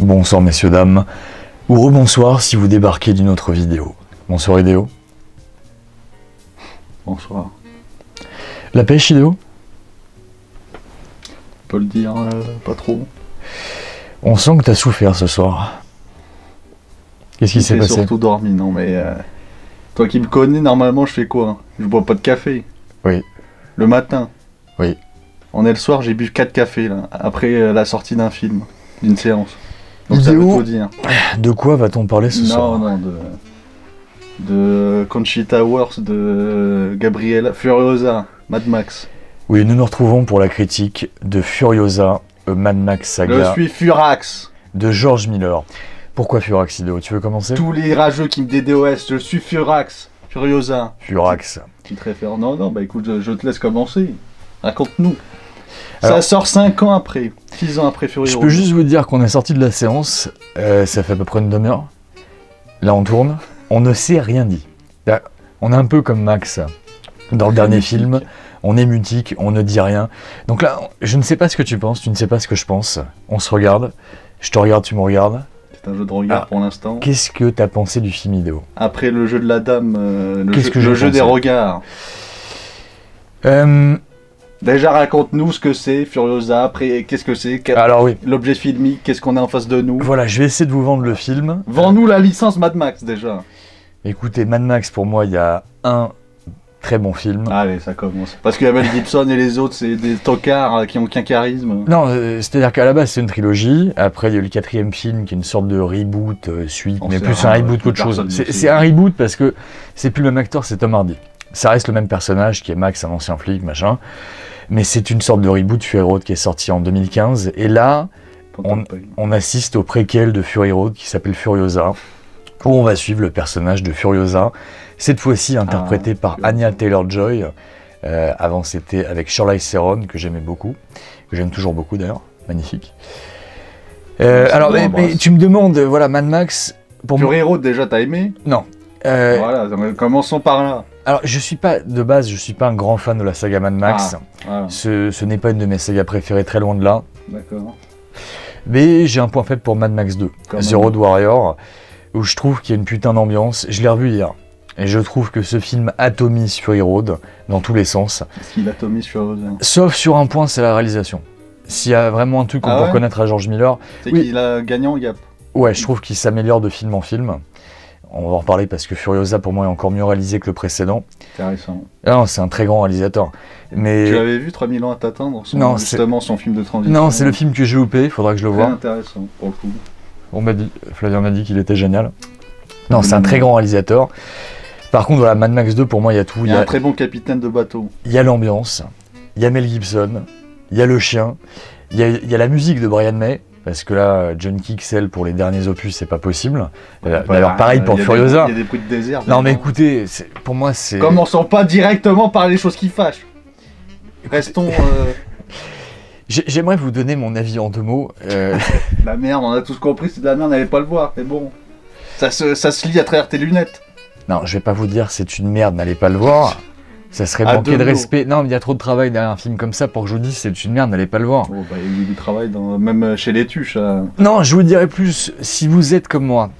Bonsoir messieurs, dames, ou rebonsoir si vous débarquez d'une autre vidéo. Bonsoir Hideo. Bonsoir. La pêche Hideo? On peut le dire, pas trop. On sent que t'as souffert ce soir. Qu'est-ce qui s'est passé? J'ai surtout dormi, non mais... toi qui me connais, normalement je fais quoi? Je bois pas de café. Oui. Le matin. Oui. On est le soir, j'ai bu 4 cafés là, après la sortie d'un film, d'une séance. Donc ça veut tout dire. De quoi va-t-on parler ce soir? Non, de Conchita Wurst, de Gabriela Furiosa, Mad Max. Oui, nous nous retrouvons pour la critique de Furiosa, Mad Max Saga. Je suis Furax. De George Miller. Pourquoi Furax, Hideo? Tu veux commencer? Tous les rageux qui me DDoS, je suis Furax. Furiosa. Furax. Tu te réfères? Non, bah écoute, je te laisse commencer. Raconte-nous. Ça sort 5 ans après, 6 ans après Fury Road. Je peux juste vous dire qu'on est sorti de la séance, ça fait à peu près une demi-heure. Là on tourne, on ne s'est rien dit. Là, on est un peu comme Max dans le dernier film, on est mutique, on ne dit rien. Donc là, je ne sais pas ce que tu penses, tu ne sais pas ce que je pense. On se regarde, je te regarde, tu me regardes. C'est un jeu de regard pour l'instant. Qu'est-ce que tu as pensé du film Hideo? Après le jeu de la dame, le jeu des regards. Déjà, raconte-nous ce que c'est, Furiosa, après, qu'est-ce que c'est, alors oui, l'objet filmique, qu'est-ce qu'on a en face de nous. Voilà, je vais essayer de vous vendre le film. Vends-nous la licence Mad Max, déjà. Écoutez, Mad Max, pour moi, il y a un très bon film. Allez, ça commence. Parce que Mel Gibson et les autres, c'est des tocards qui ont aucun charisme. Non, c'est-à-dire qu'à la base, c'est une trilogie. Après, il y a eu le 4e film, qui est une sorte de reboot, suite, mais plus un reboot qu'autre chose. C'est un reboot parce que c'est plus le même acteur, c'est Tom Hardy. Ça reste le même personnage, qui est Max, un ancien flic, machin. Mais c'est une sorte de reboot Fury Road qui est sorti en 2015. Et là, on assiste au préquel de Fury Road qui s'appelle Furiosa, où on va suivre le personnage de Furiosa, cette fois-ci interprété par Anya Taylor-Joy. Avant, c'était avec Charlize Theron, que j'aimais beaucoup, que j'aime toujours beaucoup d'ailleurs, magnifique. Alors, mais tu me demandes, voilà, Mad Max... Fury Road, déjà, t'as aimé? Non. Voilà, commençons par là. Alors, je suis pas un grand fan de la saga Mad Max. Voilà. Ce n'est pas une de mes sagas préférées, très loin de là. D'accord. Mais j'ai un point faible pour Mad Max 2, The Road Warrior, où je trouve qu'il y a une putain d'ambiance. Je l'ai revu hier. Et je trouve que ce film atomise Fury Road dans tous les sens. Est-ce qu'il atomise Fury Road? Sauf sur un point, c'est la réalisation. S'il y a vraiment un truc qu'on peut reconnaître à George Miller... C'est qu'il a gagné en gap. Ouais, je trouve qu'il s'améliore de film en film. On va en reparler parce que Furiosa, pour moi, est encore mieux réalisé que le précédent. Intéressant. Non, c'est un très grand réalisateur. Mais... Tu l'avais vu 3000 ans à t'attendre, justement son film de transition? Non, c'est le film que j'ai loupé, il faudra que je le voie. Très intéressant, pour le coup. Flavien m'a dit qu'il était génial. Non, c'est un très grand réalisateur. Par contre, voilà, Mad Max 2, pour moi, il y a tout. Il y a un très bon capitaine de bateau. Il y a l'ambiance, il y a Mel Gibson, il y a le chien, il y a la musique de Brian May. Parce que là, John Kixel pour les derniers opus, c'est pas possible. D'ailleurs, pareil pour Furiosa. Il y a des bruits de désert. Non, mais écoutez, pour moi, c'est... Commençons pas directement par les choses qui fâchent. Restons... J'aimerais vous donner mon avis en 2 mots. La merde, on a tous compris, c'est de la merde, n'allez pas le voir, mais bon. Ça se lit à travers tes lunettes. Non, je vais pas vous dire c'est une merde, n'allez pas le voir. Ça serait manquer de respect. Non, mais il y a trop de travail derrière un film comme ça pour que je vous dise c'est une merde, n'allez pas le voir. Oh, bah, il y a du travail, même chez les tuches. Non, je vous dirais plus, si vous êtes comme moi,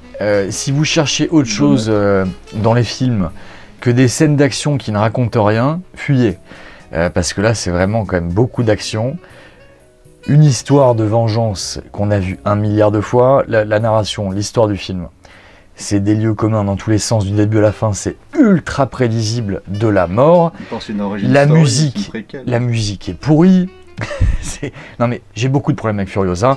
si vous cherchez autre chose dans les films que des scènes d'action qui ne racontent rien, fuyez. Parce que là, c'est vraiment quand même beaucoup d'action. Une histoire de vengeance qu'on a vue 1 milliard de fois. La narration, l'histoire du film. C'est des lieux communs dans tous les sens, du début à la fin, c'est ultra prévisible de la mort. La musique est pourrie. Non mais j'ai beaucoup de problèmes avec Furiosa,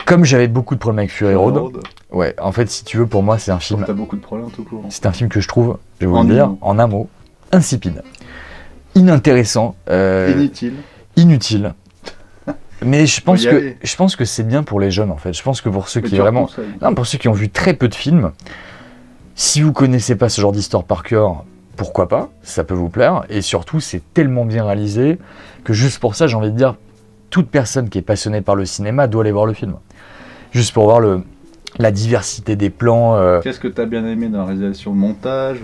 comme j'avais beaucoup de problèmes avec Fury Road. Ouais, en fait, si tu veux, pour moi, c'est un film... T'as beaucoup de problèmes tout court. C'est un film que je trouve, je vais vous le dire, en un mot, insipide, inintéressant, inutile. Mais je pense que c'est bien pour les jeunes en fait. Je pense que pour ceux qui pour ceux qui ont vu très peu de films, si vous connaissez pas ce genre d'histoire par cœur, pourquoi pas, ça peut vous plaire. Et surtout, c'est tellement bien réalisé que juste pour ça, j'ai envie de dire, toute personne qui est passionnée par le cinéma doit aller voir le film. Juste pour voir la diversité des plans. Qu'est-ce que tu as bien aimé dans la réalisation, le montage,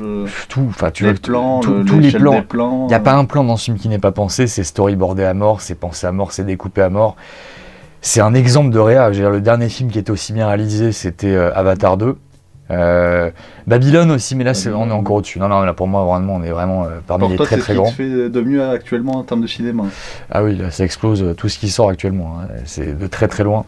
tout, enfin les plans, tous les plans. Il n'y a pas un plan dans ce film qui n'est pas pensé, c'est storyboardé à mort, c'est pensé à mort, c'est découpé à mort. C'est un exemple de réa. Je veux dire, le dernier film qui était aussi bien réalisé, c'était Avatar 2. Babylone aussi, mais là on est encore au-dessus. Non, là pour moi vraiment on est vraiment parmi les très très grands. C'est ce qui se fait de mieux actuellement en termes de cinéma. Ah oui, là ça explose tout ce qui sort actuellement. Hein. C'est de très très loin.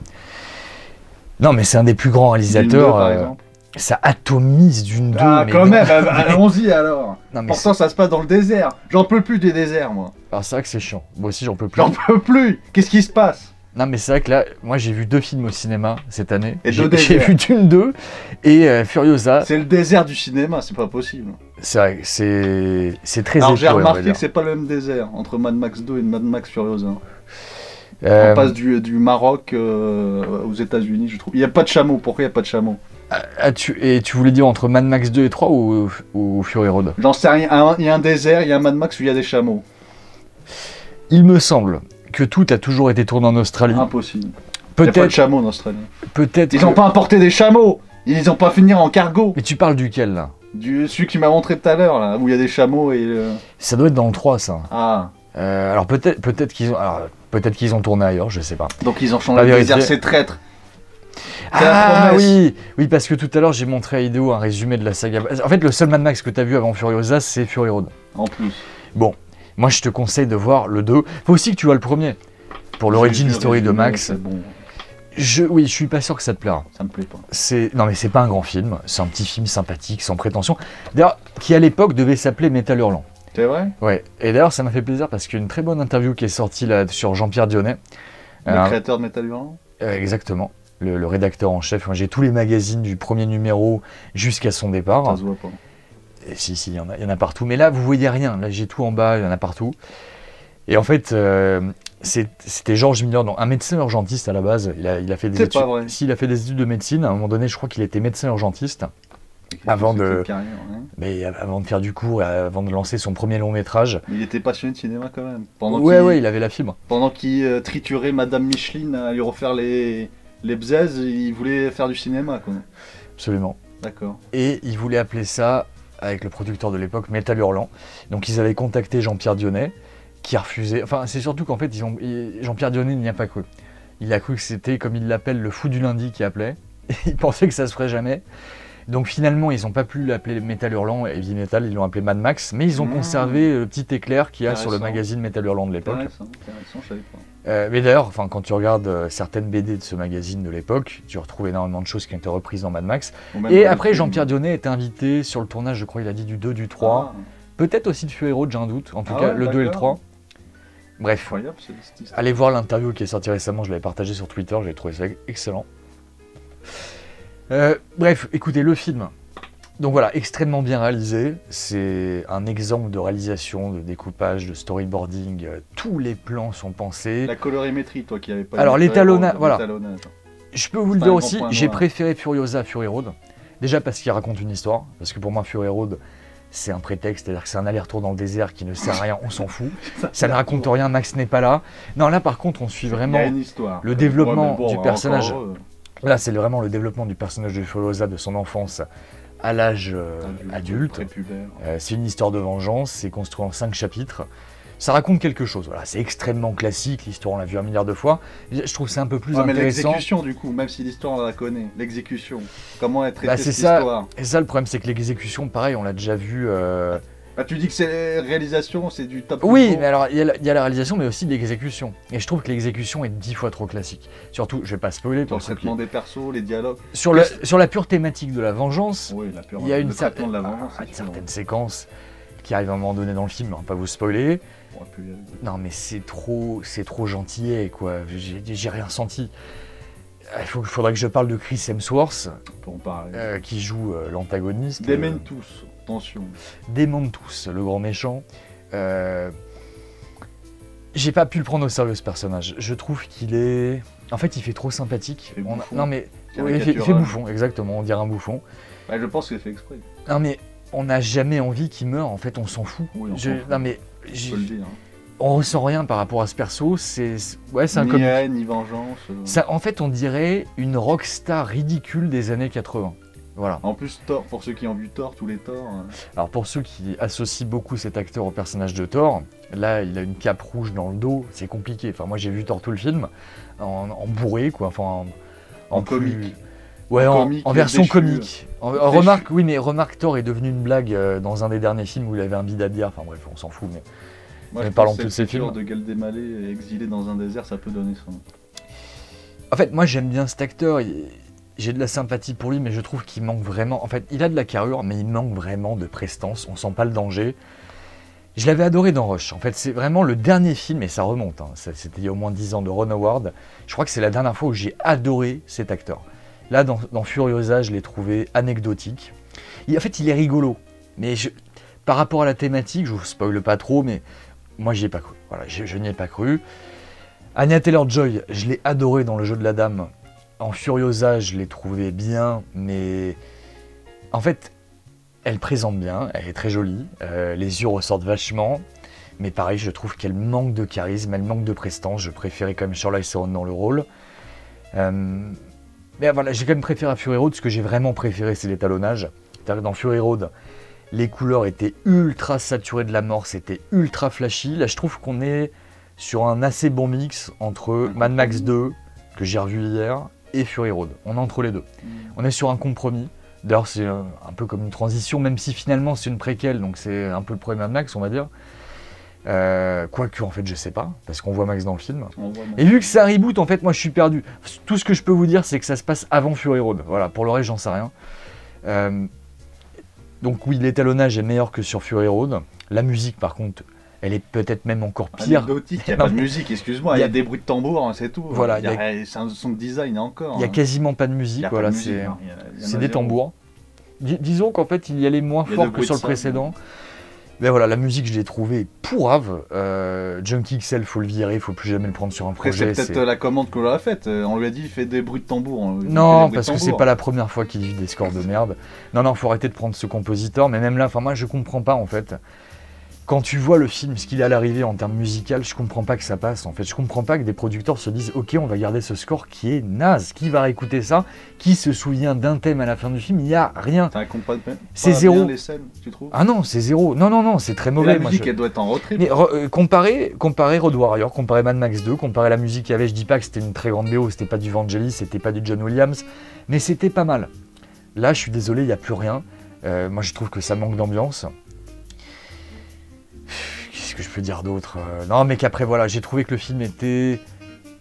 Non, mais c'est un des plus grands réalisateurs. Par exemple. Ça atomise Dune 2. Ah, quand même, allons-y alors. Pourtant, ça se passe dans le désert. J'en peux plus des déserts, moi. Alors, c'est vrai que c'est chiant. Moi aussi, j'en peux plus. J'en peux plus. Qu'est-ce qui se passe? Non, mais c'est vrai que là, moi, j'ai vu 2 films au cinéma cette année. Et j'ai vu Dune 2 et Furiosa. C'est le désert du cinéma, c'est pas possible. C'est vrai, c'est très Alors, j'ai remarqué que c'est pas le même désert entre Mad Max 2 et Mad Max Furiosa. On passe du Maroc aux États-Unis, je trouve. Il n'y a pas de chameau. Pourquoi il n'y a pas de chameau? Et tu voulais dire entre Mad Max 2 et 3 ou Fury Road? J'en sais rien. Il y a un désert, il y a un Mad Max où il y a des chameaux. Il me semble que tout a toujours été tourné en Australie. Impossible. Il n'y a pas de chameaux en Australie. Peut-être. Ils n'ont pas importé des chameaux. Ils les ont pas fait venir en cargo. Mais tu parles duquel là? Celui qui m'a montré tout à l'heure, là, où il y a des chameaux et. Ça doit être dans le 3, ça. Ah. Alors peut-être qu'ils ont. Alors, peut-être qu'ils ont tourné ailleurs, je sais pas. Donc ils ont changé le désert, c'est traître. Ah oui, parce que tout à l'heure j'ai montré à Ideo un résumé de la saga. En fait, le seul Mad Max que tu as vu avant Furiosa, c'est Fury Road. En plus. Bon, moi je te conseille de voir le 2. Faut aussi que tu vois le premier. Pour l'origin story de Max. Bon. Je suis pas sûr que ça te plaira. Ça me plaît pas. Non mais c'est pas un grand film, c'est un petit film sympathique, sans prétention. D'ailleurs, qui à l'époque devait s'appeler Métal Hurlant. C'est vrai? Ouais, et d'ailleurs ça m'a fait plaisir parce qu'il y a une très bonne interview qui est sortie là sur Jean-Pierre Dionnet. Le créateur de Métal Hurlant? Exactement, le rédacteur en chef. J'ai tous les magazines du premier numéro jusqu'à son départ. Ça se voit pas. Et si, il y en a partout. Mais là, vous voyez rien. Là, j'ai tout en bas, il y en a partout. Et en fait, c'était George Miller, un médecin urgentiste à la base. Il a fait des études. Pas vrai. Il a fait des études de médecine. À un moment donné, je crois qu'il était médecin urgentiste. Avant de faire du cours, avant de lancer son premier long métrage. Mais il était passionné de cinéma quand même. Ouais, il avait la fibre. Pendant qu'il triturait Madame Micheline à lui refaire les bzaises, il voulait faire du cinéma, quoi. Absolument. D'accord. Et il voulait appeler ça, avec le producteur de l'époque, Métal Hurlant. Donc ils avaient contacté Jean-Pierre Dionnet, qui a refusé. Enfin, c'est surtout qu'en fait, Jean-Pierre Dionnet n'y a pas cru. Il a cru que c'était, comme il l'appelle, le fou du lundi qui appelait. Il pensait que ça se ferait jamais. Donc finalement, ils n'ont pas pu l'appeler Métal Hurlant et Heavy Metal, ils l'ont appelé Mad Max, mais ils ont conservé le petit éclair qu'il y a sur le magazine Métal Hurlant de l'époque. Intéressant, je savais pas. Mais d'ailleurs, quand tu regardes certaines BD de ce magazine de l'époque, tu retrouves énormément de choses qui ont été reprises dans Mad Max. Et après, Jean-Pierre Dionnet était invité sur le tournage, je crois, il a dit du 2, du 3, peut-être aussi de Fury Road, j'ai un doute, en tout cas le 2 et le 3. Bref, allez voir l'interview qui est sortie récemment, je l'avais partagée sur Twitter, j'ai trouvé ça excellent. Bref, écoutez, le film, donc voilà, extrêmement bien réalisé, c'est un exemple de réalisation, de découpage, de storyboarding, tous les plans sont pensés. La colorimétrie, toi qui avais pas... Alors l'étalonnage, voilà, je peux vous le dire aussi, j'ai préféré Furiosa à Fury Road, déjà parce qu'il raconte une histoire, parce que pour moi Fury Road, c'est un prétexte, c'est-à-dire que c'est un aller-retour dans le désert qui ne sert à rien, on s'en fout, ça ne raconte rien, Max n'est pas là. Non, là par contre, on suit vraiment le développement du personnage. Là, c'est vraiment le développement du personnage de Furiosa, de son enfance à l'âge adulte. C'est une histoire de vengeance, c'est construit en 5 chapitres. Ça raconte quelque chose, voilà, c'est extrêmement classique, l'histoire on l'a vu 1 milliard de fois. Je trouve que c'est un peu plus intéressant. Mais l'exécution du coup, même si l'histoire on la connaît, l'exécution, comment est traitée cette histoire? Et ça le problème, c'est que l'exécution, pareil, on l'a déjà vu... tu dis que c'est réalisation, c'est du top. Oui, mais alors il y a la réalisation, mais aussi l'exécution. Et je trouve que l'exécution est 10 fois trop classique. Surtout, je vais pas spoiler. Dans le traitement des persos, les dialogues. Sur la pure thématique de la vengeance, il y a une certaine séquence qui arrive à un moment donné dans le film, on va pas vous spoiler. Non, mais c'est trop gentillet, quoi. J'ai rien senti. Il faudrait que je parle de Chris Hemsworth, qui joue l'antagoniste. Dementus. Attention. Dementus, le grand méchant. J'ai pas pu le prendre au sérieux ce personnage. Je trouve qu'il est... En fait, il fait trop sympathique. Non mais... il fait bouffon, exactement, on dirait un bouffon. Je pense qu'il est fait exprès. Non mais, on n'a jamais envie qu'il meure, en fait, on s'en fout. Oui, non mais... On peut le dire. On ressent rien par rapport à ce perso, c'est un comique. Ni haine, ni vengeance. En fait, on dirait une rockstar ridicule des années 80. Voilà. En plus, Thor, pour ceux qui ont vu Thor, tous les Thor... Alors pour ceux qui associent beaucoup cet acteur au personnage de Thor, Là, il a une cape rouge dans le dos, c'est compliqué. Enfin, moi, j'ai vu Thor tout le film en bourré, quoi. Enfin, en comique. Ouais, en version comique. Remarque, Thor est devenu une blague dans un des derniers films où il avait un bide à bière. Enfin bref, on s'en fout, mais... Moi, parlons de tous ces films. De Gad Elmaleh exilé dans un désert, ça peut donner ça. En fait, moi, j'aime bien cet acteur. J'ai de la sympathie pour lui, mais je trouve qu'il manque vraiment... En fait, il a de la carrure, mais il manque vraiment de prestance. On sent pas le danger. Je l'avais adoré dans Rush. En fait, c'est vraiment le dernier film, et ça remonte. Hein. C'était il y a au moins 10 ans de Ron Howard. Je crois que c'est la dernière fois où j'ai adoré cet acteur. Là, dans Furiosa, je l'ai trouvé anecdotique. En fait, il est rigolo. Mais par rapport à la thématique, je vous spoile pas trop, mais moi, j'y ai pas cru. Voilà, je n'y ai pas cru. Anya Taylor-Joy, je l'ai adoré dans Le Jeu de la Dame. En Furiosa, je l'ai trouvé bien, mais en fait, elle présente bien, elle est très jolie, les yeux ressortent vachement, mais pareil, je trouve qu'elle manque de charisme, elle manque de prestance. Je préférais quand même Charlize Theron dans le rôle. Mais voilà, j'ai quand même préféré à Fury Road. Ce que j'ai vraiment préféré, c'est l'étalonnage. C'est-à-dire que dans Fury Road, les couleurs étaient ultra saturées de la mort, c'était ultra flashy. Là, je trouve qu'on est sur un assez bon mix entre Mad Max 2, que j'ai revu hier, et Fury Road. On est entre les deux. On est sur un compromis. D'ailleurs, c'est un peu comme une transition, même si finalement c'est une préquelle, donc c'est un peu le premier Mad Max, on va dire. Quoique, en fait, je sais pas, parce qu'on voit Max dans le film. Et vu que c'est un reboot, en fait, moi je suis perdu. Tout ce que je peux vous dire, c'est que ça se passe avant Fury Road. Voilà, pour le reste, j'en sais rien. Donc oui, l'étalonnage est meilleur que sur Fury Road. La musique, par contre, elle est peut-être même encore pire. Anecdotique, il n'y a pas de musique, excuse-moi, il y a des bruits de tambour, hein, c'est tout. Voilà, c'est un son de design encore. Il n'y a quasiment pas de musique, voilà, c'est des tambours. Disons qu'en fait, il y allait moins fort que sur le précédent. Mais voilà, la musique, je l'ai trouvée pourrave. Junkie XL, faut le virer, faut plus jamais le prendre sur un projet. C'est peut-être la commande qu'on leur a faite. On lui a dit, il fait des bruits de tambour. Non, parce que c'est pas la première fois qu'il vit des scores de merde. Non, faut arrêter de prendre ce compositeur. Mais même là, moi, je comprends pas, en fait. Quand tu vois le film, ce qu'il est à l'arrivée en termes musical, je comprends pas que ça passe. En fait, je comprends pas que des producteurs se disent, ok, on va garder ce score qui est naze. Qui va réécouter ça? Qui se souvient d'un thème à la fin du film? Il y a rien. C'est zéro. Les scènes, tu trouves? Ah non, c'est zéro. Non, c'est très mauvais. La musique, elle doit être en retrait. Mais comparer Road Warrior, comparer Mad Max 2, comparer la musique qu'il y avait, je dis pas que c'était une très grande BO, c'était pas du Vangelis, c'était pas du John Williams, mais c'était pas mal. Là, je suis désolé, il n'y a plus rien. Moi, je trouve que ça manque d'ambiance. Qu'est-ce que je peux dire d'autre? Non, mais qu'après, voilà, j'ai trouvé que le film était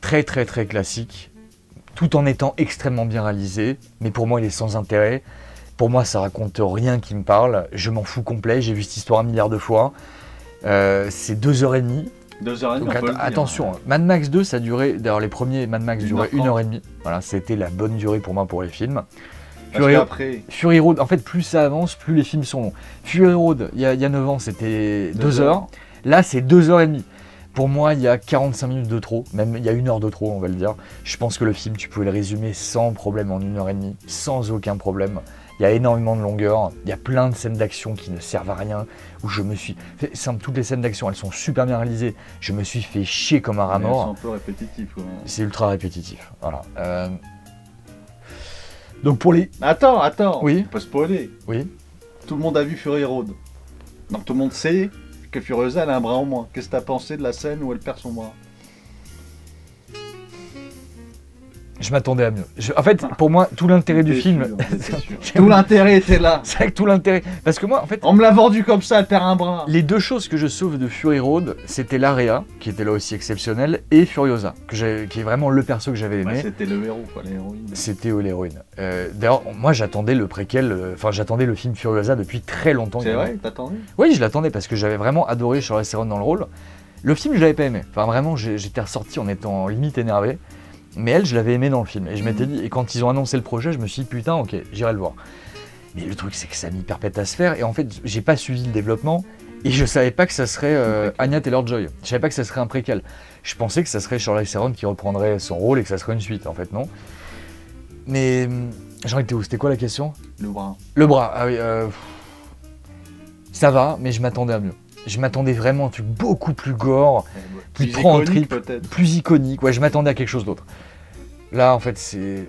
très classique, tout en étant extrêmement bien réalisé, mais pour moi, il est sans intérêt. Pour moi, ça raconte rien qui me parle, je m'en fous complet, j'ai vu cette histoire 1 milliard de fois. C'est 2h30. 2h30, donc attention, Mad Max 2, ça durait, d'ailleurs les premiers Mad Max duraient 1h30. Voilà, c'était la bonne durée pour moi pour les films. Fury Road, en fait, plus ça avance, plus les films sont longs. Fury Road, il y a 9 ans, c'était 2 heures. Là, c'est 2h30. Pour moi, il y a 45 minutes de trop, même il y a 1 heure de trop, on va le dire. Je pense que le film, tu pouvais le résumer sans problème en 1h30, sans aucun problème. Il y a énormément de longueur, il y a plein de scènes d'action qui ne servent à rien, où je me suis... Toutes les scènes d'action, elles sont super bien réalisées. Je me suis fait chier comme un rat mort. C'est un peu répétitif. C'est ultra répétitif, voilà. Donc pour les... Attends, oui. Tu peux spoiler. Oui. Tout le monde a vu Fury Road. Donc tout le monde sait que Furiosa, elle a un bras en moins. Qu'est-ce que t'as pensé de la scène où elle perd son bras? Je m'attendais à mieux. En fait, pour moi, tout l'intérêt du film... Tout l'intérêt était là. C'est vrai que tout l'intérêt... Parce que moi, en fait... On me l'a vendu comme ça, elle perd un bras. Les deux choses que je sauve de Fury Road, c'était l'Area, qui était là aussi exceptionnelle, et Furiosa, qui est vraiment le perso que j'avais aimé. Ouais, c'était le héros, quoi, l'héroïne. C'était l'héroïne. D'ailleurs, moi, j'attendais le préquel... j'attendais le film Furiosa depuis très longtemps. C'est vrai, t'attendais? Oui, je l'attendais, parce que j'avais vraiment adoré Charlize Theron dans le rôle. Le film, je l'avais pas aimé. Enfin, vraiment, j'étais ressorti en étant limite énervé. Mais elle, je l'avais aimé dans le film. Et je m'étais dit, et quand ils ont annoncé le projet, je me suis dit, putain, ok, j'irai le voir. Mais le truc, c'est que ça a mis perpète à se faire. Et en fait, j'ai pas suivi le développement. Et je savais pas que ça serait Anya Taylor-Joy. Je savais pas que ça serait un préquel. Je pensais que ça serait Charlize Theron qui reprendrait son rôle et que ça serait une suite. En fait, non. Mais j'en étais où? C'était quoi la question? Le bras. Le bras, ah oui. Ça va, mais je m'attendais à mieux. Je m'attendais vraiment à un truc beaucoup plus gore, qui prend un trip, plus iconique. Ouais, je m'attendais à quelque chose d'autre. Là, en fait, c'est...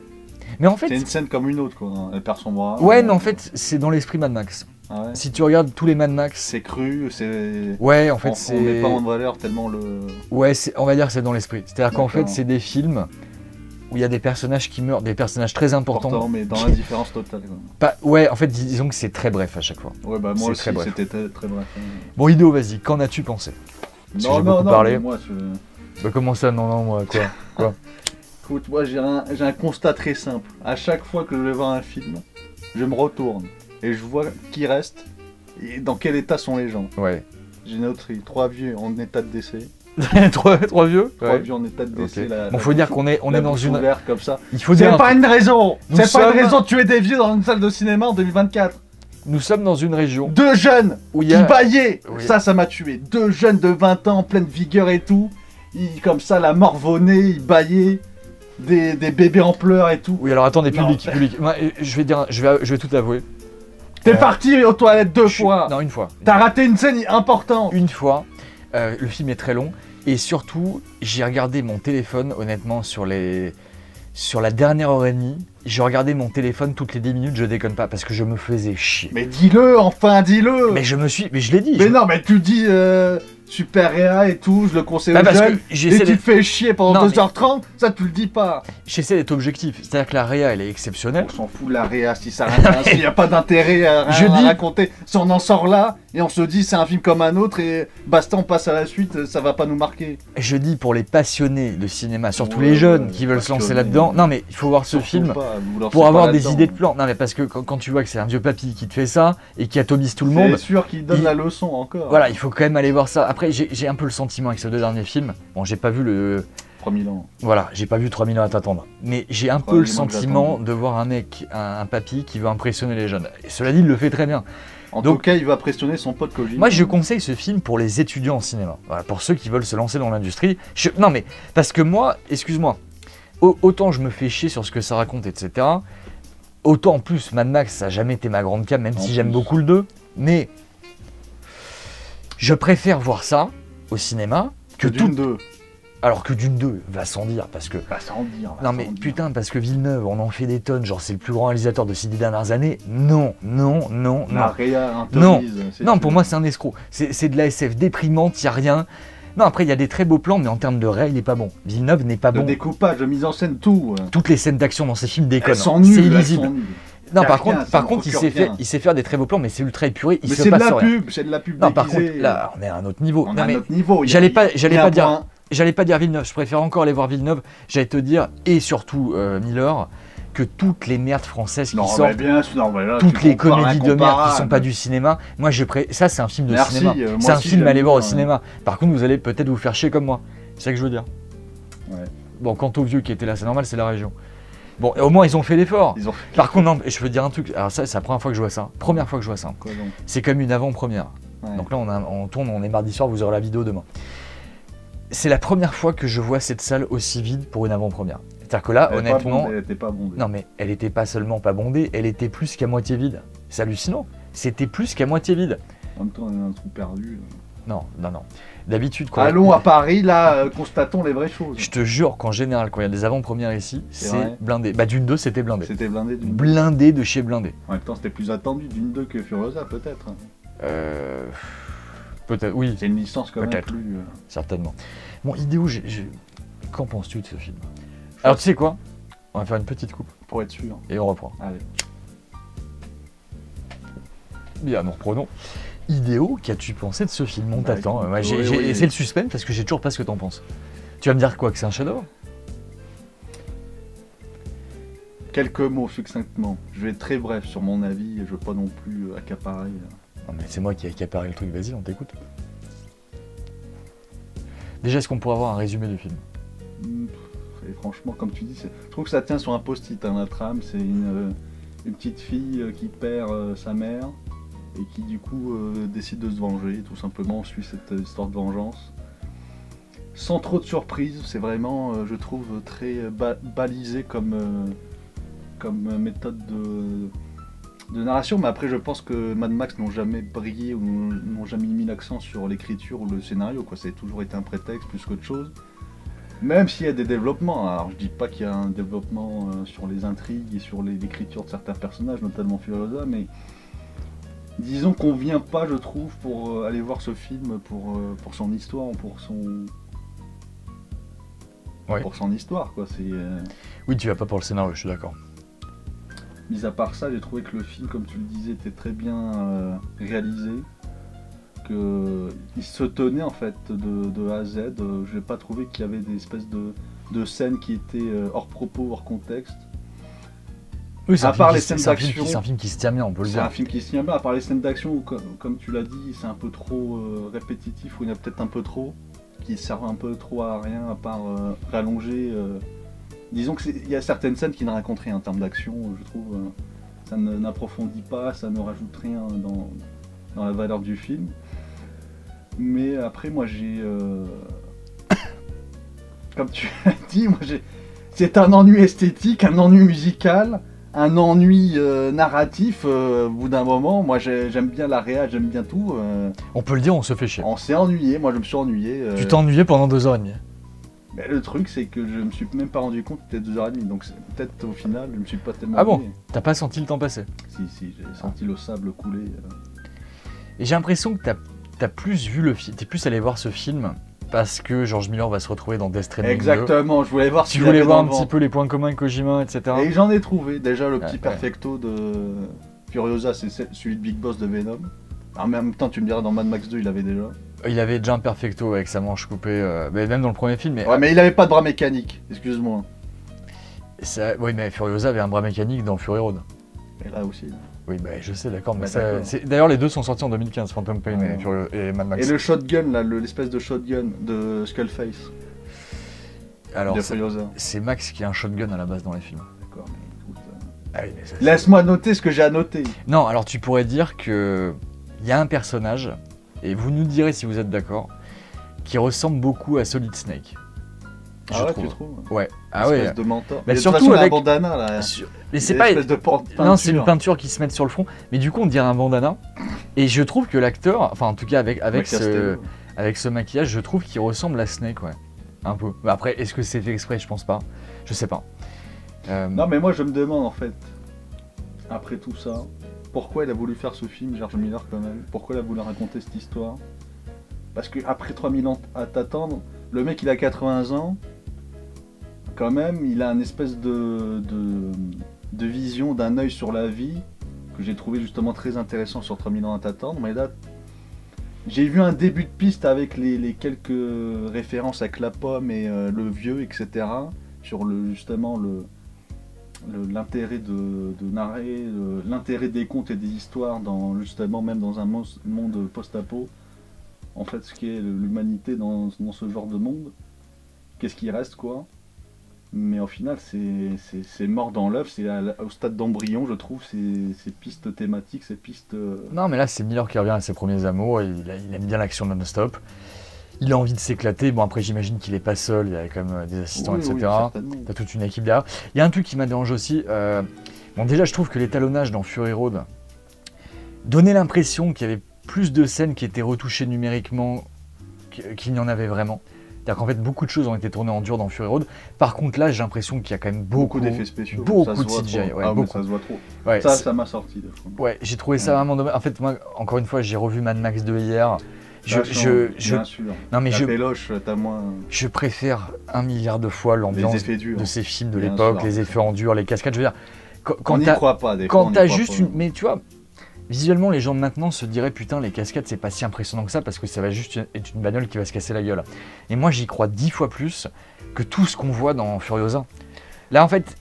Mais en fait... C'est une scène comme une autre, quoi. Elle perd son bras. Ouais, mais en fait, c'est dans l'esprit Mad Max. Ah ouais. Si tu regardes tous les Mad Max... C'est cru, c'est... Ouais, en fait, c'est... On met pas en valeur tellement le... Ouais, on va dire que c'est dans l'esprit. C'est-à-dire qu'en fait, c'est des films où il y a des personnages qui meurent, des personnages très importants. Mais dans l'indifférence totale. Ouais, en fait, disons que c'est très bref à chaque fois. Ouais, bah moi aussi, c'était très bref. Bon, Ido, vas-y, qu'en as-tu pensé? Non, parlé. Moi, Bah comment ça, non, moi, quoi Écoute, moi j'ai un constat très simple. À chaque fois que je vais voir un film, je me retourne et je vois qui reste et dans quel état sont les gens. Ouais. J'ai noté 3 vieux en état de décès. 3 vieux 3 vieux en état de décès. Okay. Bon, faut dire qu'on est dans une... comme ça. C'est pas une raison. C'est pas une raison de tuer des vieux dans une salle de cinéma en 2024. Nous sommes dans une région... 2 jeunes qui bâillaient. Oui. Ça m'a tué. 2 jeunes de 20 ans en pleine vigueur et tout. Comme ça, la morvonnée, ils bâillaient. Des bébés en pleurs et tout. Oui, alors attendez, public. Moi, je vais tout avouer. T'es parti aux toilettes 2 fois. Non, une fois. T'as raté une scène importante. Une fois. Le film est très long. Et surtout, j'ai regardé mon téléphone, honnêtement, sur la dernière heure et demie. J'ai regardé mon téléphone toutes les 10 minutes, je déconne pas, parce que je me faisais chier. Mais dis-le, enfin, dis-le. Mais je l'ai dit. Mais non, mais tu dis... Super réa et tout, je le conseille aux jeunes, et tu te fais chier pendant 2h30, ça tu le dis pas. J'essaie d'être objectif, c'est-à-dire que la réa elle est exceptionnelle. On s'en fout de la réa si ça s'il n'y a pas d'intérêt à raconter. Si on en sort là et on se dit c'est un film comme un autre et basta on passe à la suite, ça va pas nous marquer. Je dis pour les passionnés de cinéma, surtout les jeunes qui veulent se lancer là-dedans, non mais il faut voir ce film pour avoir des idées de plan. Non mais parce que quand tu vois que c'est un vieux papy qui te fait ça et qui atomise tout le monde. C'est sûr qu'il donne la leçon encore. Voilà, il faut quand même aller voir ça. Après j'ai un peu le sentiment avec ces 2 derniers films, bon j'ai pas vu le... 3000 ans. Voilà, j'ai pas vu 3000 ans à t'attendre. Mais j'ai un peu le sentiment de voir un mec, un papy qui veut impressionner les jeunes. Et cela dit, il le fait très bien. En tout cas, il va impressionner son pote Koji. Moi, je conseille ce film pour les étudiants en cinéma. Voilà, pour ceux qui veulent se lancer dans l'industrie. Non mais, parce que moi, excuse-moi, autant je me fais chier sur ce que ça raconte, etc. Autant en plus, Mad Max, ça n'a jamais été ma grande came, même si j'aime beaucoup le 2. Mais je préfère voir ça au cinéma que Dune 2. Alors que Dune 2 va sans dire, parce que... Va sans dire. Non mais putain, parce que Villeneuve, on en fait des tonnes, genre c'est le plus grand réalisateur de ces 10 dernières années. Non. Non, pour moi c'est un escroc. C'est de la SF déprimante, y a rien. Non, après il y a des très beaux plans, mais en termes de réel, il n'est pas bon. Villeneuve n'est pas bon. Le découpage, de mise en scène, tout. Toutes les scènes d'action dans ces films déconnent. C'est illisible. Non, par contre, il sait faire des très beaux plans, mais c'est ultra épuré. Mais c'est de la pub, c'est de la pub. Non, par contre, là, on est à un autre niveau. On est à un autre niveau. J'allais pas dire Villeneuve, je préfère encore aller voir Villeneuve. J'allais te dire, et surtout Miller, que toutes les merdes françaises qui sortent, toutes les comédies de merde qui sont pas du cinéma, moi ça c'est un film de cinéma. C'est un film à aller voir au cinéma. Par contre, vous allez peut-être vous faire chier comme moi. C'est ça que je veux dire. Ouais. Bon, quant aux vieux qui étaient là, c'est normal, c'est la région. Bon, au moins ils ont fait l'effort. Par contre, non, je veux dire un truc. Alors ça, c'est la première fois que je vois ça. Première fois que je vois ça. C'est comme une avant-première. Ouais. Donc là, on tourne, on est mardi soir, vous aurez la vidéo demain. C'est la première fois que je vois cette salle aussi vide pour une avant-première. C'est-à-dire que là, honnêtement... Elle était pas bondée. Non mais elle était pas seulement pas bondée, elle était plus qu'à moitié vide. C'est hallucinant. C'était plus qu'à moitié vide. En même temps, on a un trou perdu. Non. D'habitude, quoi. Allons à Paris, là, constatons les vraies choses. Je te jure qu'en général, quand il y a des avant-premières ici, c'est blindé. Bah, Dune 2, c'était blindé. C'était blindé. Blindé de chez blindé. En même temps, c'était plus attendu Dune 2 que Furiosa, peut-être. Peut-être, oui. C'est une licence quand même plus... Certainement. Bon, Idéo, qu'en penses-tu de ce film? Alors, tu sais quoi? On va faire une petite coupe. Pour être sûr. Et on reprend. Allez. Bien, nous reprenons. Idéo, qu'as-tu pensé de ce film? On t'attend. C'est le suspense parce que j'ai toujours pas ce que t'en penses. Tu vas me dire quoi? Que c'est un chef-d'œuvre? Quelques mots succinctement. Je vais être très bref sur mon avis et je veux pas non plus accaparer. Non mais c'est moi qui ai accaparé le truc, vas-y, on t'écoute. Déjà, est-ce qu'on pourrait avoir un résumé du film? Et franchement, comme tu dis, je trouve que ça tient sur un post-it, la trame. C'est une petite fille qui perd sa mère et qui du coup décide de se venger, tout simplement. On suit cette histoire de vengeance. Sans trop de surprises, c'est vraiment, je trouve, très balisé comme méthode de narration, mais après je pense que Mad Max n'ont jamais brillé ou n'ont jamais mis l'accent sur l'écriture ou le scénario, quoi. Ça a toujours été un prétexte plus qu'autre chose. Même s'il y a des développements, alors je dis pas qu'il y a un développement sur les intrigues et sur l'écriture de certains personnages, notamment Furiosa, mais disons qu'on vient pas, je trouve, pour aller voir ce film pour son histoire, pour son histoire, quoi. Oui, tu vas pas pour le scénario, je suis d'accord. Mis à part ça, j'ai trouvé que le film, comme tu le disais, était très bien réalisé, qu'il se tenait en fait de A à Z. Je n'ai pas trouvé qu'il y avait des espèces de scènes qui étaient hors propos, hors contexte. Oui, c'est un film qui se tient bien, on peut le dire. C'est un film qui se tient bien, à part les scènes d'action où, comme tu l'as dit, c'est un peu trop répétitif, où il y en a peut-être un peu trop, qui servent un peu trop à rien, à part rallonger. Disons qu'il y a certaines scènes qui ne racontent rien en termes d'action, je trouve. Ça n'approfondit pas, ça ne rajoute rien dans la valeur du film. Mais après, moi j'ai... Comme tu as dit, c'est un ennui esthétique, un ennui musical, un ennui narratif. Au bout d'un moment, moi j'aime bien la réa, j'aime bien tout. On peut le dire, on se fait chier. On s'est ennuyé, moi je me suis ennuyé. Tu t'es ennuyé pendant 2h30. Mais le truc, c'est que je me suis même pas rendu compte que c'était 2h30, donc peut-être au final, je me suis pas tellement. Ah bon? T'as pas senti le temps passer? Si, j'ai senti le sable couler. Et j'ai l'impression que t'as plus vu le film, t'es plus allé voir ce film parce que George Miller va se retrouver dans Death Stranding 2. Exactement, je voulais voir si tu voulais voir un petit peu les points communs avec Kojima, etc. Et j'en ai trouvé, déjà le petit perfecto de Furiosa, c'est celui de Big Boss de Venom. En même temps, tu me diras, dans Mad Max 2, il avait déjà. Il avait déjà un perfecto avec sa manche coupée, mais même dans le premier film. Ouais, mais il avait pas de bras mécanique, excuse-moi. Oui, mais Furiosa avait un bras mécanique dans Fury Road. Et là aussi. Oui, bah, je sais, d'accord, mais d'ailleurs, les deux sont sortis en 2015, Phantom Pain et Mad Max. Et le shotgun, là, l'espèce de shotgun de Skullface. Alors, c'est Max qui a un shotgun à la base dans les films. D'accord, mais écoute... Ah oui, mais laisse-moi noter ce que j'ai à noter. Non, alors tu pourrais dire que il y a un personnage, et vous nous direz si vous êtes d'accord, qui ressemble beaucoup à Solid Snake. Ah ouais, tu trouves? Ouais. Ah ouais. Espèce de mentor. Mais surtout avec un bandana là. Mais c'est pas une peinture. Non, c'est une peinture qui se met sur le front. Mais du coup, on dirait un bandana. Et je trouve que l'acteur, enfin en tout cas avec ce maquillage, je trouve qu'il ressemble à Snake, ouais. Un peu. Mais après, est-ce que c'est fait exprès? Je pense pas. Je sais pas. Non, mais moi je me demande en fait, après tout ça, pourquoi il a voulu faire ce film, George Miller quand même. Pourquoi il a voulu raconter cette histoire? Parce qu'après 3000 ans à t'attendre, le mec il a 80 ans. Quand même, il a une espèce de vision, d'un œil sur la vie que j'ai trouvé justement très intéressant sur 3000 ans à t'attendre. Mais là, j'ai vu un début de piste avec les quelques références avec la pomme et le vieux, etc. Sur justement l'intérêt de narrer, l'intérêt des contes et des histoires justement même dans un monde post-apo. En fait, ce qu'est l'humanité dans ce genre de monde, qu'est-ce qui reste quoi? Mais au final, c'est mort dans l'œuf, c'est au stade d'embryon, je trouve, ces pistes thématiques, ces pistes... Non, mais là, c'est Miller qui revient à ses premiers amours, il aime bien l'action non-stop. Il a envie de s'éclater, bon après j'imagine qu'il est pas seul, il y a quand même des assistants, etc. T'as toute une équipe derrière. Il y a un truc qui m'a dérangé aussi, bon déjà je trouve que l'étalonnage dans Fury Road donnait l'impression qu'il y avait plus de scènes qui étaient retouchées numériquement qu'il n'y en avait vraiment. C'est-à-dire qu'en fait, beaucoup de choses ont été tournées en dur dans Fury Road. Par contre, là, j'ai l'impression qu'il y a quand même beaucoup d'effets spéciaux. Beaucoup de CGI. Ouais, beaucoup. Ça se voit trop. Ouais, ça m'a sorti des fois. Ouais, j'ai trouvé ça vraiment dommage. En fait, moi, encore une fois, j'ai revu Mad Max 2 hier. Bien sûr. Non, mais je préfère 1 milliard de fois l'ambiance de ces films de l'époque, les effets en dur, les cascades. Je veux dire, on n'y croit pas des fois. Quand t'as juste une... Mais tu vois... Visuellement, les gens de maintenant se diraient putain, les cascades c'est pas si impressionnant que ça parce que ça va juste être une bagnole qui va se casser la gueule. Et moi j'y crois 10 fois plus que tout ce qu'on voit dans Furiosa. Là en fait,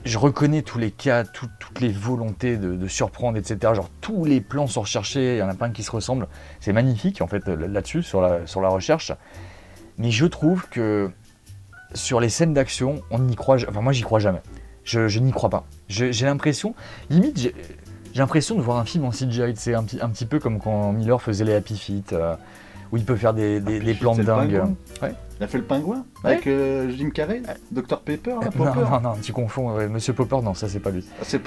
je reconnais tous les cas, toutes les volontés de surprendre, etc. Genre tous les plans sont recherchés, il y en a plein qui se ressemblent. C'est magnifique en fait là-dessus, sur la recherche. Mais je trouve que sur les scènes d'action, on n'y croit, enfin moi j'y crois jamais. Je n'y crois pas. J'ai l'impression, limite, j'ai l'impression de voir un film en CGI, c'est un petit peu comme quand Miller faisait les Happy Feet, où il peut faire des plans de dingue. Ouais. Il a fait le pingouin avec Jim Carrey, Dr Pepper, là, Popper. Non, tu confonds. Monsieur Popper, non, ça c'est pas lui. C'est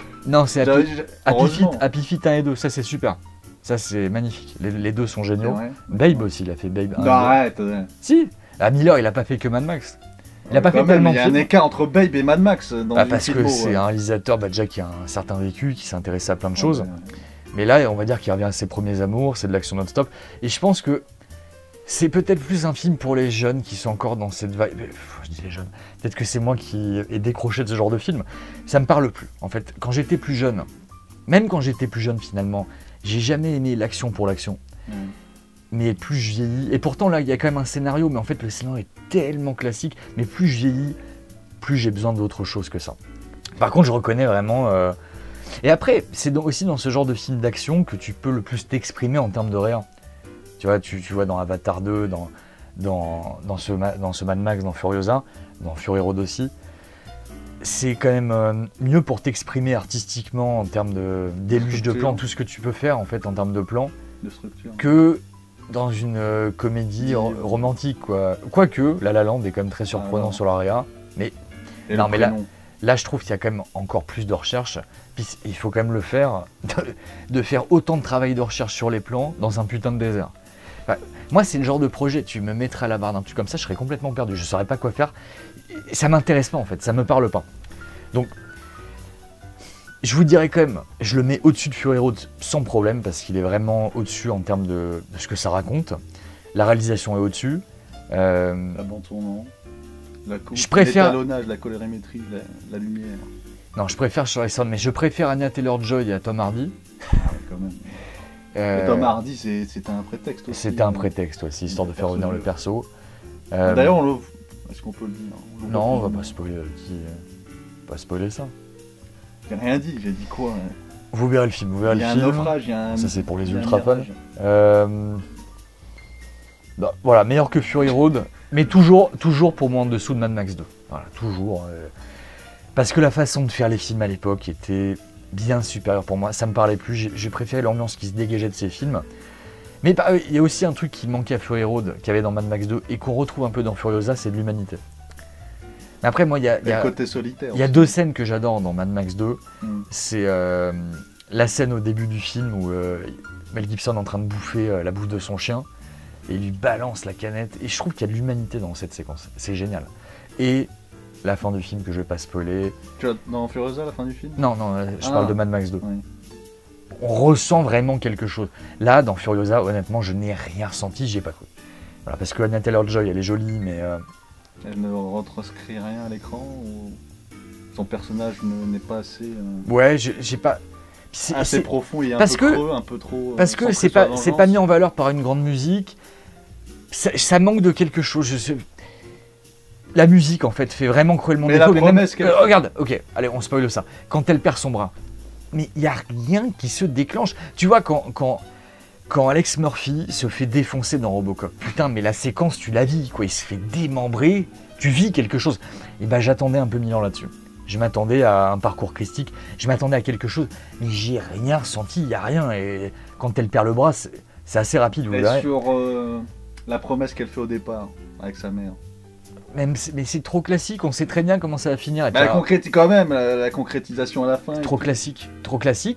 Happy Feet 1 et 2, ça c'est super. Ça c'est magnifique. Les deux sont géniaux. Babe aussi, il a fait Babe 1 et 2. Arrête. Si, Miller il a pas fait que Mad Max. Il a pas fait tellement de films. Il y a un écart entre Babe et Mad Max dans parce que c'est un réalisateur déjà qui a un certain vécu, qui s'est intéressé à plein de choses. Mais là, on va dire qu'il revient à ses premiers amours, c'est de l'action non-stop. Et je pense que c'est peut-être plus un film pour les jeunes qui sont encore dans cette vibe. Je dis les jeunes, peut-être que c'est moi qui ai décroché de ce genre de film. Ça me parle plus. En fait, quand j'étais plus jeune, même quand j'étais plus jeune finalement, j'ai jamais aimé l'action pour l'action. Mais plus je vieillis, et pourtant là il y a quand même un scénario, mais en fait le scénario est tellement classique, mais plus je vieillis, plus j'ai besoin d'autre chose que ça. Par contre je reconnais vraiment... Et après, c'est aussi dans ce genre de film d'action que tu peux le plus t'exprimer en termes de réa. Tu vois dans Avatar 2, dans ce Mad Max, dans Furiosa, dans Fury Road aussi, c'est quand même mieux pour t'exprimer artistiquement en termes d'éluge de plans, tout ce que tu peux faire en fait en termes de plans, de structure, que dans une comédie romantique, quoi. Quoique, La La Land est quand même très surprenant sur la réa, mais là je trouve qu'il y a quand même encore plus de recherche, puis il faut quand même le faire, de faire autant de travail de recherche sur les plans dans un putain de désert. Enfin, moi c'est le genre de projet, tu me mettrais à la barre d'un truc comme ça, je serais complètement perdu, je saurais pas quoi faire, ça m'intéresse pas en fait, ça me parle pas. Donc, je vous dirais quand même, je le mets au-dessus de Fury Road sans problème, parce qu'il est vraiment au-dessus en termes de ce que ça raconte. La réalisation est au-dessus. La bande tournante, l'étalonnage, la colorimétrie, la lumière. Non, je préfère Charlie Sound, mais je préfère Anya Taylor-Joy à Tom Hardy. Ah ouais, quand même. Mais Tom Hardy, c'était un prétexte aussi. C'était un prétexte aussi, histoire de faire revenir le perso. D'ailleurs, est-ce qu'on peut le dire? Non, on va pas spoiler, pas spoiler ça. J'ai rien dit, j'ai dit quoi? Vous verrez le film, Il y a un naufrage, ça c'est pour les ultra fans. Bah, voilà, meilleur que Fury Road, mais toujours pour moi en dessous de Mad Max 2. Voilà, toujours. Parce que la façon de faire les films à l'époque était bien supérieure pour moi. Ça me parlait plus, j'ai préféré l'ambiance qui se dégageait de ces films. Mais il y a aussi un truc qui manquait à Fury Road, qu'il y avait dans Mad Max 2, et qu'on retrouve un peu dans Furiosa, c'est de l'humanité. Mais après, moi, il y a côté solitaire. Il y a deux scènes que j'adore dans Mad Max 2. C'est la scène au début du film où Mel Gibson est en train de bouffer la bouffe de son chien et il lui balance la canette. Et je trouve qu'il y a de l'humanité dans cette séquence. C'est génial. Et la fin du film que je vais pas spoiler. Tu vois dans Furiosa, la fin du film? Non, je parle de Mad Max 2. Oui. On ressent vraiment quelque chose. Là, dans Furiosa, honnêtement, je n'ai rien ressenti, j'y ai pas cru. Voilà, parce que Anya Taylor-Joy, elle est jolie, mais... Elle ne retranscrit rien à l'écran ou son personnage n'est pas assez... Ouais, j'ai pas... assez profond et un peu creux, un peu trop... Parce que c'est pas mis en valeur par une grande musique. Ça manque de quelque chose. La musique, en fait, fait vraiment cruellement défaut. Regarde, ok, allez, on spoil ça. Quand elle perd son bras, mais il n'y a rien qui se déclenche. Tu vois, quand Alex Murphy se fait défoncer dans Robocop, putain, mais la séquence, tu la vis, quoi. Il se fait démembrer, tu vis quelque chose. Et ben, j'attendais un peu 1000 ans là-dessus. Je m'attendais à un parcours christique, je m'attendais à quelque chose, mais j'ai rien ressenti, il n'y a rien. Et quand elle perd le bras, c'est assez rapide, vous verrez. Et sur la promesse qu'elle fait au départ, avec sa mère. Mais c'est trop classique, on sait très bien comment ça va finir. Quand même, la concrétisation à la fin. Trop classique,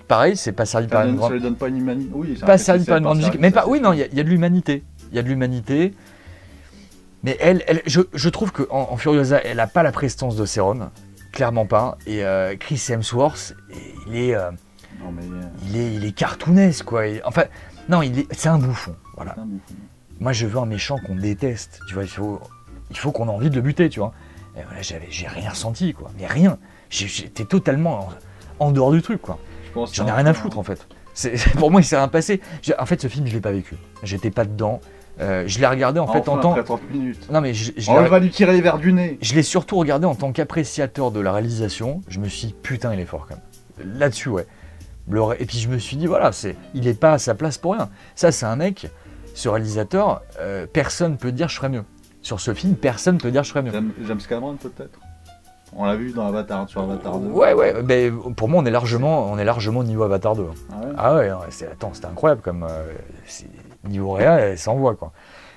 pareil, c'est pas servi par une grande... Ça lui donne pas une humanité. Oui, pas servi par une grande musique, mais pas... Oui, non, il y a de l'humanité. Il y a de l'humanité. Mais je trouve qu'en Furiosa, elle a pas la prestance de Céron, clairement pas. Et Chris Hemsworth, il est cartoonesque, quoi. Enfin, non, c'est un bouffon, voilà. Moi, je veux un méchant qu'on déteste, tu vois, il faut qu'on ait envie de le buter, tu vois. Et voilà, j'ai rien ressenti, quoi. Mais rien. J'étais totalement en dehors du truc, quoi. J'en ai rien à foutre, en fait. Pour moi, il s'est rien passé. En fait, ce film, je l'ai pas vécu. J'étais pas dedans. Je l'ai regardé, en fait, en tant... Après 30 minutes. Non, mais on va lui tirer les verres du nez. Je l'ai surtout regardé en tant qu'appréciateur de la réalisation. Je me suis dit, putain, il est fort, quand même. Là-dessus, ouais. Et puis, je me suis dit, voilà, il est pas à sa place pour rien. Ça, c'est un mec, ce réalisateur, personne peut dire, je ferais mieux. Sur ce film, personne ne peut dire je ferais mieux. James Cameron peut-être. On l'a vu dans Avatar, sur Avatar 2. Ouais, mais pour moi on est largement au niveau Avatar 2. Ah ouais, c'était incroyable comme niveau réel, ça envoie quoi.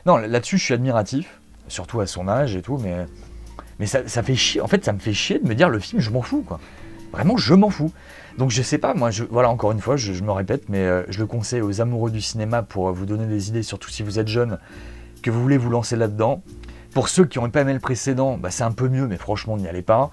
Non, là-dessus je suis admiratif, surtout à son âge et tout, mais ça fait chier. En fait, ça me fait chier de me dire le film, je m'en fous quoi. Vraiment, je m'en fous. Donc je sais pas, moi, voilà, encore une fois, je me répète, mais je le conseille aux amoureux du cinéma pour vous donner des idées, surtout si vous êtes jeune, que vous voulez vous lancer là-dedans. Pour ceux qui n'ont pas aimé le précédent, bah, c'est un peu mieux, mais franchement, n'y allez pas.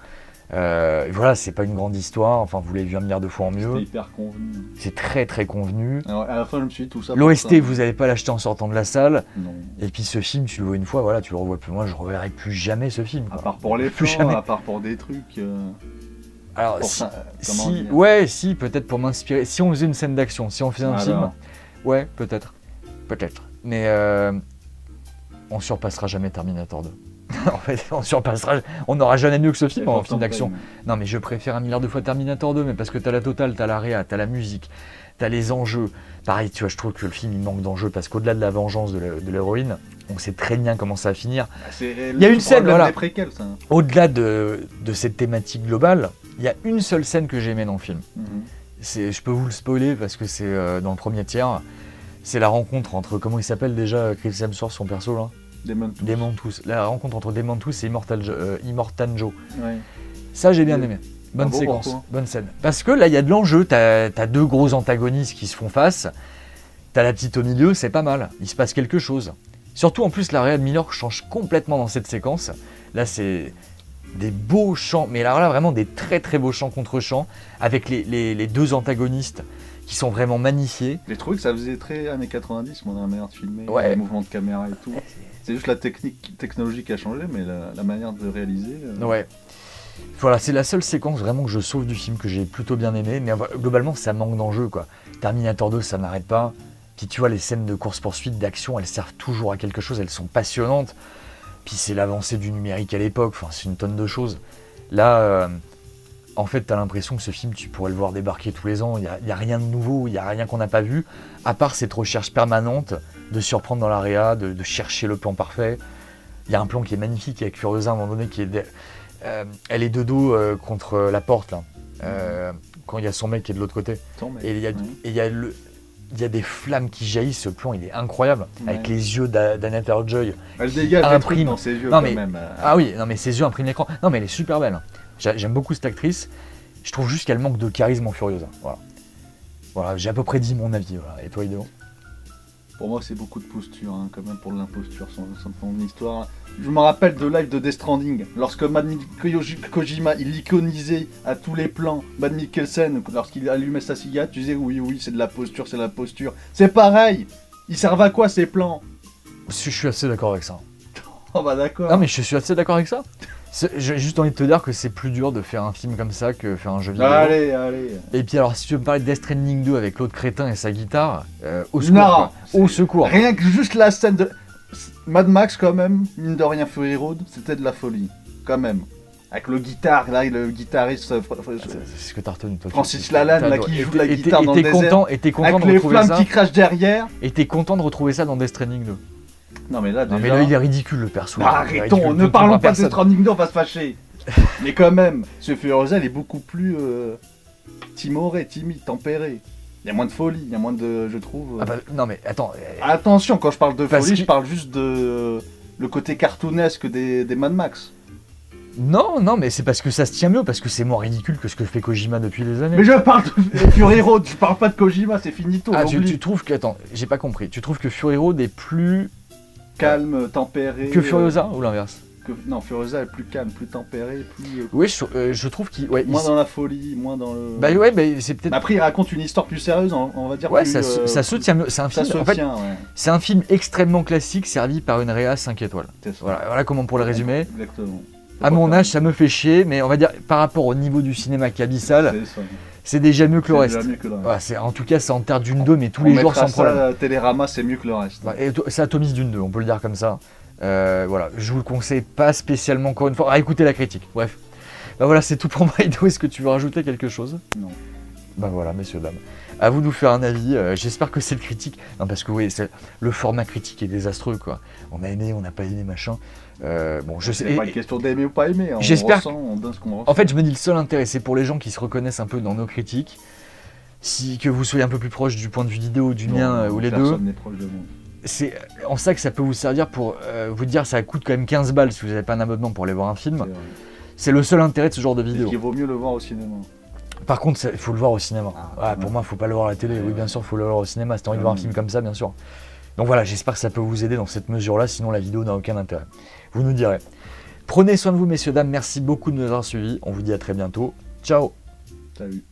Voilà, c'est pas une grande histoire, enfin vous l'avez vu un milliard de fois en mieux. C'est hyper convenu. C'est très très convenu. Alors, à la fin, je me suis dit tout ça. L'OST, vous n'allez pas l'acheter en sortant de la salle. Non. Et puis ce film, tu le vois une fois, voilà, tu le revois plus. Moi, je reverrai plus jamais ce film. À part pour les plans, à part pour des trucs. Alors, si, peut-être pour m'inspirer. Si on faisait une scène d'action, si on faisait un film, ouais, peut-être. Mais on surpassera jamais Terminator 2. En fait, on n'aura jamais mieux que ce film en film d'action. Non, mais je préfère un milliard de fois Terminator 2, mais parce que t'as la totale, t'as la réa, t'as la musique, t'as les enjeux. Pareil, tu vois, je trouve que le film il manque d'enjeux parce qu'au-delà de la vengeance de l'héroïne, on sait très bien comment ça va finir. Il y a une scène, voilà. Au-delà de cette thématique globale, il y a une seule scène que j'ai aimée dans le film. Je peux vous le spoiler parce que c'est dans le premier tiers. C'est la rencontre entre, comment il s'appelle déjà, Chris Hemsworth, son perso là, Demon Tooth. La rencontre entre Demon Tooth et Immortan Joe. Ouais. Ça, j'ai bien aimé. Bonne séquence, bonne scène. Parce que là, il y a de l'enjeu. T'as deux gros antagonistes qui se font face. T'as la petite au milieu, c'est pas mal. Il se passe quelque chose. Surtout, en plus, la réa de Miller change complètement dans cette séquence. Là, c'est des beaux chants, mais alors là, vraiment des très très beaux chants contre chants, avec les deux antagonistes qui sont vraiment magnifiés. J'ai trouvé que ça faisait très années 90, moi, dans la manière de filmer, ouais. Les mouvements de caméra et tout. C'est juste la technologie qui a changé, mais la manière de réaliser... Ouais. Voilà, c'est la seule séquence vraiment que je sauve du film, que j'ai plutôt bien aimé, mais globalement, ça manque d'enjeu, quoi. Terminator 2, ça n'arrête pas. Puis tu vois, les scènes de course-poursuite, d'action, elles servent toujours à quelque chose, elles sont passionnantes. Puis c'est l'avancée du numérique à l'époque, enfin, c'est une tonne de choses. Là... En fait, tu as l'impression que ce film, tu pourrais le voir débarquer tous les ans. Il n'y a rien de nouveau, il n'y a rien qu'on n'a pas vu, à part cette recherche permanente de surprendre dans la réa, de chercher le plan parfait. Il y a un plan qui est magnifique avec Furiosa à un moment donné, elle est de dos contre la porte, là, quand il y a son mec qui est de l'autre côté. Et il y a des flammes qui jaillissent, ce plan il est incroyable, avec les yeux d'Anya Taylor-Joy. Elle dégage des trucs dans ses yeux quand même. Ah oui, non mais ses yeux impriment l'écran. Non mais elle est super belle. J'aime beaucoup cette actrice, je trouve juste qu'elle manque de charisme en Furiosa. Voilà, j'ai à peu près dit mon avis. Voilà. Et toi, Hideo ? Pour moi, c'est beaucoup de posture, hein, quand même, pour de l'imposture, sans ton histoire. Je me rappelle de live de Death Stranding, lorsque Kojima, il iconisait à tous les plans Mads Mikkelsen, lorsqu'il allumait sa cigarette, tu disais oui, c'est de la posture, c'est de la posture. C'est pareil. Ils servent à quoi ces plans ? Je suis assez d'accord avec ça. Oh bah d'accord. Non mais je suis assez d'accord avec ça. J'ai juste envie de te dire que c'est plus dur de faire un film comme ça que faire un jeu vidéo. Allez. Et puis alors, si tu veux me parler de Death Stranding 2 avec l'autre crétin et sa guitare, au secours. Non, au secours. Rien que juste la scène de Mad Max quand même, mine de rien, Fury Road, c'était de la folie, quand même. Avec le guitariste... C'est ce que t'as retenu, toi. Francis Lalanne, là, qui joue de la guitare dans le désert. Et t'es content de retrouver ça. Avec les flammes qui crachent derrière. Et t'es content de retrouver ça dans Death Stranding 2. Non mais là, déjà... Non mais là, il est ridicule, le perso. Arrêtons, ne parlons pas de Death Stranding 2, on va se fâcher. Mais quand même, ce Furiosa, il est beaucoup plus timoré, timide, tempéré. Il y a moins de folie, il y a moins de... je trouve... Ah bah, non mais attends... Attention, quand je parle de folie, je parle juste de... le côté cartoonesque des Mad Max. Non, mais c'est parce que ça se tient mieux, parce que c'est moins ridicule que ce que fait Kojima depuis des années. Mais je parle de Fury Road, je parle pas de Kojima, c'est finito. Ah, tu trouves que... Attends, j'ai pas compris. Tu trouves que Fury Road est plus... calme, tempéré... que Furiosa, ou l'inverse ? Non, Furiosa est plus calme, plus tempéré, plus... Oui, je trouve qu'il... Ouais, moins dans la folie, moins dans le... Bah ouais, mais c'est peut-être... Après, il raconte une histoire plus sérieuse, on va dire. Ouais, plus, ça se tient mieux. C'est un film... Ça se tient, ouais. C'est un film extrêmement classique, servi par une réa 5 étoiles. Voilà comment pour le résumer. Exactement. À mon âge, ça me fait chier, mais on va dire, par rapport au niveau du cinéma qu'Abyssal, c'est déjà mieux que le reste. Ouais, en tout cas, c'est en terre d'une 2, mais tous les jours sans problème. Télérama, c'est mieux que le reste. Ouais, c'est Atomis d'une 2, on peut le dire comme ça. Voilà, je vous le conseille pas spécialement encore une fois. Ah, écoutez la critique, bref. Bah voilà, c'est tout pour moi. Hideo, est-ce que tu veux rajouter quelque chose ? Non. Bah voilà, messieurs, dames. À vous de nous faire un avis. J'espère que cette critique... Non, parce que oui, le format critique est désastreux, quoi. On a aimé, on n'a pas aimé, machin. Bon, je sais... C'est pas une question d'aimer ou pas aimer. J'espère... On donne ce qu'on ressent. En fait, je me dis, le seul intérêt, c'est pour les gens qui se reconnaissent un peu dans nos critiques. Que vous soyez un peu plus proche du point de vue d'Hideo ou du mien, ou les deux. Personne n'est proche de moi. C'est en ça que ça peut vous servir pour vous dire ça coûte quand même 15 balles si vous n'avez pas un abonnement pour aller voir un film. C'est le seul intérêt de ce genre de vidéo. Il vaut mieux le voir au cinéma. Par contre, il faut le voir au cinéma. Pour moi, il ne faut pas le voir à la télé. Oui, bien sûr, il faut le voir au cinéma. Si tu as envie de voir un film comme ça, bien sûr. Donc voilà, j'espère que ça peut vous aider dans cette mesure-là, sinon la vidéo n'a aucun intérêt. Vous nous direz. Prenez soin de vous, messieurs, dames. Merci beaucoup de nous avoir suivis. On vous dit à très bientôt. Ciao. Salut.